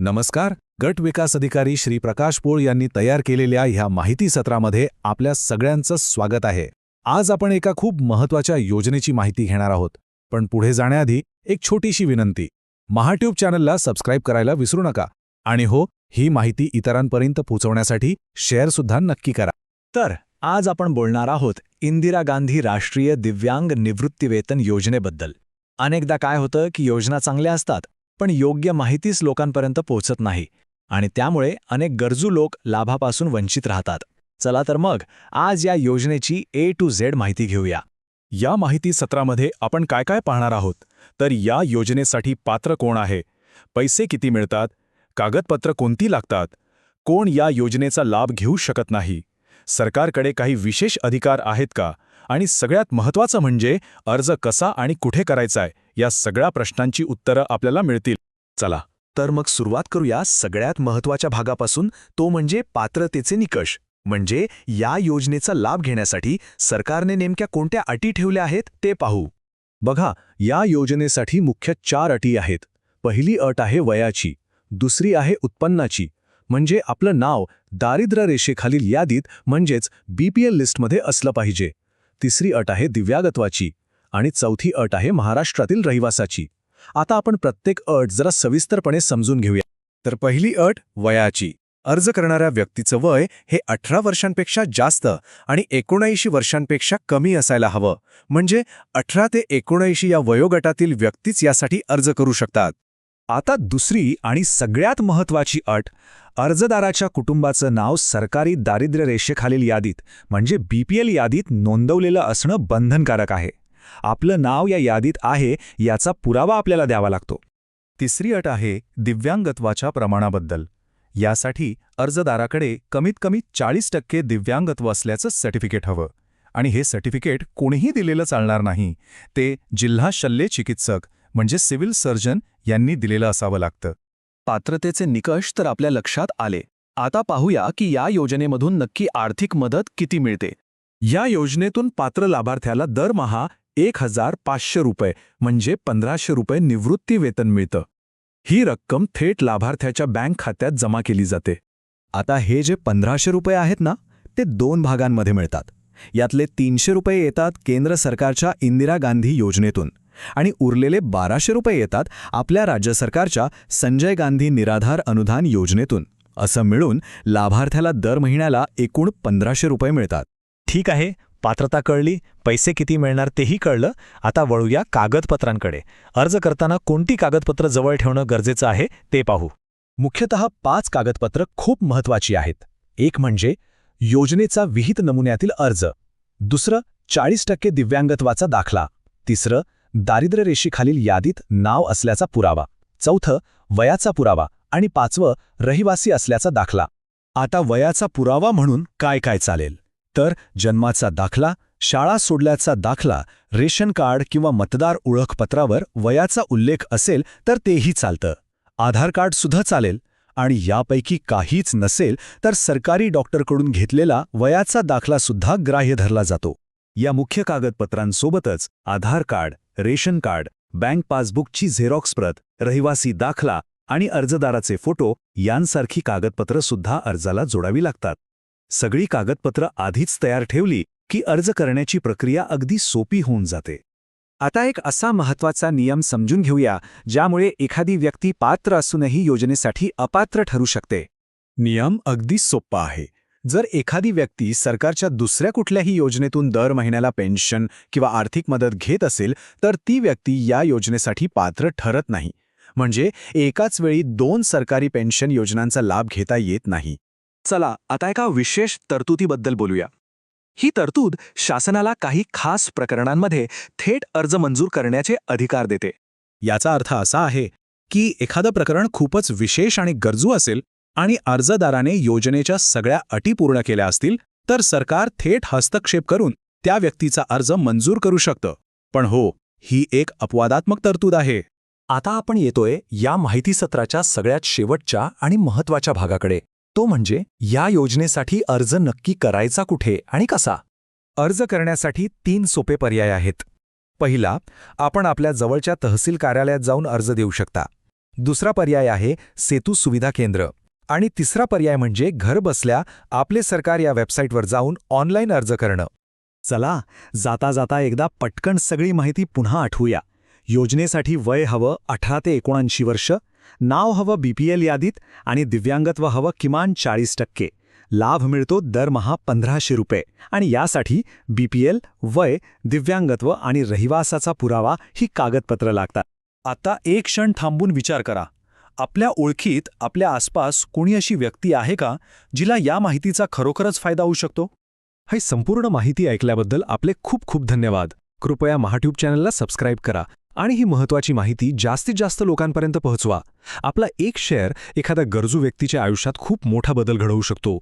नमस्कार. गट विकास अधिकारी श्री प्रकाश पोळ यांनी तयार केलेल्या ह्या माहिती सत्रामध्ये आपल्या सगळ्यांचं स्वागत आहे. आज आपण एका खूप महत्त्वाच्या योजनेची माहिती घेणार आहोत. पण पुढे जाण्याआधी एक छोटीशी विनंती. महाट्यूब चॅनलला सबस्क्राईब करायला विसरू नका. आणि हो, ही माहिती इतरांपर्यंत पोहोचवण्यासाठी शेअरसुद्धा नक्की करा. तर आज आपण बोलणार आहोत इंदिरा गांधी राष्ट्रीय दिव्यांग निवृत्तीवेतन योजनेबद्दल. अनेकदा काय होतं की योजना चांगल्या असतात, पण योग्य माहितीच लोकांपर्यंत पोहोचत नाही आणि त्यामुळे अनेक गरजू लोक लाभापासून वंचित राहतात. चला तर मग आज या योजनेची A to Z माहिती घेऊया. या माहिती सत्रामध्ये आपण काय काय पाहणार आहोत तर या योजनेसाठी पात्र कोण आहे, पैसे किती मिळतात, कागदपत्र कोणती लागतात, कोण या योजनेचा लाभ घेऊ शकत नाही, सरकारकडे काही विशेष अधिकार आहेत का, आणि सगळ्यात महत्त्वाचं म्हणजे अर्ज कसा आणि कुठे करायचाय, या सगळ्या प्रश्नांची उत्तरं आपल्याला मिळतील. चला तर मग सुरुवात करूया सगळ्यात महत्त्वाच्या भागापासून, तो म्हणजे पात्रतेचे निकष. म्हणजे या योजनेचा लाभ घेण्यासाठी सरकारने नेमक्या कोणत्या अटी ठेवल्या आहेत ते पाहू. बघा, या योजनेसाठी मुख्य 4 अटी आहेत. पहिली अट आहे वयाची, दुसरी आहे उत्पन्नाची, म्हणजे आपलं नाव दारिद्र्य रेषेखालील यादीत म्हणजेच BPL लिस्टमध्ये असलं पाहिजे. तिसरी अट आहे दिव्यांगत्वाची आणि चौथी अट आहे महाराष्ट्रातील रहिवासाची. आता आपण प्रत्येक अट जरा सविस्तरपणे समजून घेऊया. तर पहिली अट वयाची. अर्ज करणाऱ्या व्यक्तीचं वय हे 18 वर्षांपेक्षा जास्त आणि 79 वर्षांपेक्षा कमी असायला हवं. म्हणजे 18 ते 79 या वयोगटातील व्यक्तीच यासाठी अर्ज करू शकतात. आता दुसरी आणि सगळ्यात महत्त्वाची अट, अर्जदाराच्या कुटुंबाचं नाव सरकारी दारिद्र्य रेषेखालील यादीत म्हणजे BPL यादीत नोंदवलेलं असणं बंधनकारक आहे. आपलं नाव या यादीत आहे याचा पुरावा आपल्याला द्यावा लागतो. तिसरी अट आहे दिव्यांगत्वाच्या प्रमाणाबद्दल. यासाठी अर्जदाराकडे कमीत कमी 40% दिव्यांगत्व असल्याचं सर्टिफिकेट हवं. आणि हे सर्टिफिकेट कोणीही दिलेलं चालणार नाही. ते जिल्हा शल्य चिकित्सक म्हणजे सिव्हिल सर्जन यांनी दिलेलं असावं लागतं. पात्रतेचे निकष तर आपल्या लक्षात आले. आता पाहूया की या योजनेमधून नक्की आर्थिक मदत किती मिळते. या योजनेतून पात्र लाभार्थ्याला दरमहा 1,500 रुपये म्हणजे 1,500 रुपये निवृत्ती वेतन मिळतं. ही रक्कम थेट लाभार्थ्याच्या बँक खात्यात जमा केली जाते. आता हे जे 1,500 रुपये आहेत ना, ते 2 भागांमध्ये मिळतात. यातले 300 रुपये येतात केंद्र सरकारच्या इंदिरा गांधी योजनेतून आणि उरलेले 1,200 रुपये येतात आपल्या राज्य सरकारच्या संजय गांधी निराधार अनुदान योजनेतून. असं मिळून लाभार्थ्याला दर महिन्याला एकूण 1,500 रुपये मिळतात. ठीक आहे, पात्रता कळली, पैसे किती मिळणार तेही कळलं. आता वळूया कागदपत्रांकडे. अर्ज करताना कोणती कागदपत्र जवळ ठेवणं गरजेचं आहे ते पाहू. मुख्यतः 5 कागदपत्र खूप महत्त्वाची आहेत. एक म्हणजे योजनेचा विहित नमुन्यातील अर्ज, दुसरं 40% दिव्यांगत्वाचा दाखला, तिसरं दारिद्र्य रेषेखालील यादीत नाव असल्याचा पुरावा, चौथं वयाचा पुरावा आणि 5वं रहिवासी असल्याचा दाखला. आता वयाचा पुरावा म्हणून काय काय चालेल तर जन्माचा दाखला, शाळा सोडल्याचा दाखला, रेशन कार्ड किंवा मतदार ओळखपत्रावर वयाचा उल्लेख असेल तर तेही चालतं. आधार कार्ड सुद्धा चालेल. आणि यापैकी काहीच नसेल तर सरकारी डॉक्टरकडून घेतलेला वयाचा दाखलासुद्धा ग्राह्य धरला जातो. या मुख्य कागदपत्रांसोबतच आधार कार्ड, रेशन कार्ड, बँक पासबुकची झेरॉक्स प्रत, रहिवासी दाखला आणि अर्जदाराचे फोटो यांसारखी कागदपत्रंसुद्धा अर्जाला जोडावी लागतात. सगळी कागदपत्रं आधीच तयार ठेवली की अर्ज करण्याची प्रक्रिया अगदी सोपी होऊन जाते. आता एक असा महत्त्वाचा नियम समजून घेऊया ज्यामुळे एखादी व्यक्ती पात्र असूनही योजनेसाठी अपात्र ठरू शकते. नियम अगदी सोपा आहे. जर एखादी व्यक्ती सरकारच्या दुसऱ्या कुठल्याही योजनेतून दर महिन्याला पेन्शन किंवा आर्थिक मदत घेत असेल तर ती व्यक्ती या योजनेसाठी पात्र ठरत नाही. म्हणजे एकाच वेळी 2 सरकारी पेन्शन योजनांचा लाभ घेता येत नाही. चला आता एका विशेष तरतुदीबद्दल बोलूया. ही तरतूद शासनाला काही खास प्रकरणांमध्ये थेट अर्ज मंजूर करण्याचे अधिकार देते. याचा अर्थ असा आहे की एखादं प्रकरण खूपच विशेष आणि गरजू असेल आणि अर्जदाराने योजनेच्या सगळ्या अटी पूर्ण केल्या असतील तर सरकार थेट हस्तक्षेप करून त्या व्यक्तीचा अर्ज मंजूर करू शकतं. पण हो, ही एक अपवादात्मक तरतूद आहे. आता आपण येतोय या माहिती सत्राच्या सगळ्यात शेवटच्या आणि महत्त्वाच्या भागाकडे. तो म्हणजे या योजनेसाठी अर्ज नक्की करायचा कुठे आणि कसा. अर्ज करण्यासाठी 3 सोपे पर्याय आहेत. पहिला, आपण आपल्या जवळच्या तहसील कार्यालयात जाऊन अर्ज देऊ शकता. दुसरा पर्याय आहे सेतू सुविधा केंद्र आणि तिसरा पर्याय म्हणजे घर बसल्या आपले सरकार या वेबसाईटवर जाऊन ऑनलाईन अर्ज करणं. चला जाता जाता एकदा पटकन सगळी माहिती पुन्हा आठवूया. योजनेसाठी वय हवं 18 ते 79 वर्ष, नाव हवं BPL यादीत आणि दिव्यांगत्व हवं किमान 40%. लाभ मिळतो दरमहा 1500 रुपये आणि यासाठी BPL, वय, दिव्यांगत्व आणि रहिवासाचा पुरावा ही कागदपत्र लागतात. आता एक क्षण थांबून विचार करा. आपल्या ओळखीत, आपल्या आसपास कोणी अशी व्यक्ती आहे का जिला या माहितीचा खरोखरच फायदा होऊ शकतो? ही संपूर्ण माहिती ऐकल्याबद्दल आपले खूप खूप धन्यवाद. कृपया महाट्यूब चॅनलला सबस्क्राईब करा आणि ही महत्त्वाची माहिती जास्तीत जास्त लोकांपर्यंत पोहोचवा. आपला एक शेअर एखाद्या गरजू व्यक्तीच्या आयुष्यात खूप मोठा बदल घडवू शकतो.